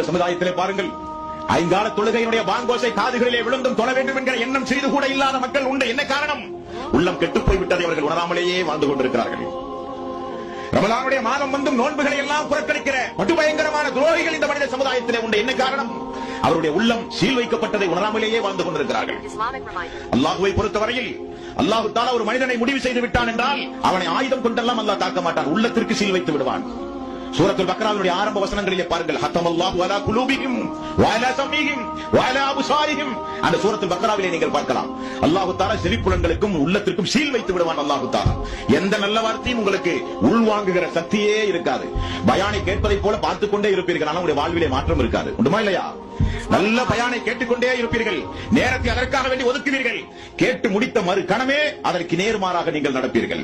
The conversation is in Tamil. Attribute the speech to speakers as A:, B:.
A: சமுதாயத்திலே பாருங்கள், ஐங்கால தொழுகையினுடைய பாங்கோசை காதுகளிலே விழுந்தும் தொழ வேண்டும் என்கிற எண்ணம் செய்து கூட இல்லாத மக்கள் உண்டு. என்ன காரணம்? உள்ளம் கெட்டுப் போய்விட்டதை அவர்கள் உணராமலேயே வாழ்ந்து கொண்டிருக்கிறார்கள். ரமலானுடைய மாதம் வந்தும் நோன்புகளை எல்லாம் புறக்கணிக்கிற படுபயங்கரமான துரோகிகள் இந்த மனித சமுதாயத்திலே உண்டு. என்ன காரணம்? அவருடைய உள்ளம் சீல் வைக்கப்பட்டதை உணராமலேயே வாழ்ந்து கொண்டிருக்கிறார்கள். அல்லாஹுவை பொறுத்தவரையில் அல்லாஹு தஆலா ஒரு மனிதனை முடிவு செய்து விட்டான் என்றால் அவனை ஆயுதம் கொண்டெல்லாம் அல்லாஹ் தாக்க மாட்டான், உள்ளத்திற்கு சீல் வைத்து விடுவான். சூரத்துல் பக்ராவுடைய ஆரம்ப வசனங்களிலே பாருங்கள், ஹத்தமல்லாஹு அலா குலூபிஹிம் வ அலா சமீஹிம் வ அலா அப்சாரிஹிம். அந்த சூரத்துல் பக்ராவிலே நீங்கள் பார்க்கலாம், அல்லாஹ் தஆலா செவிப்புலன்களுக்கும் உள்ளத்திற்கும் சீல் வைத்து விடுவான். அல்லாஹ் தஆலா எந்த நல்ல வார்த்தையும் உங்களுக்கு உள்வாங்குகிற சக்தியே இருக்காது. பயானை கேட்பதை போல பார்த்துக் கொண்டே இருப்பீர்கள், ஆனால் உங்களுடைய வாழ்விலே மாற்றம் இருக்காது. உண்டுமா இல்லையா? நல்ல பயானை கேட்டுக்கொண்டே இருப்பீர்கள், நேரத்தை அதற்காக வேண்டி ஒதுக்குவீர்கள், கேட்டு முடித்த மறு கணமே அதற்கு நேர்மாறாக நீங்கள் நடப்பீர்கள்.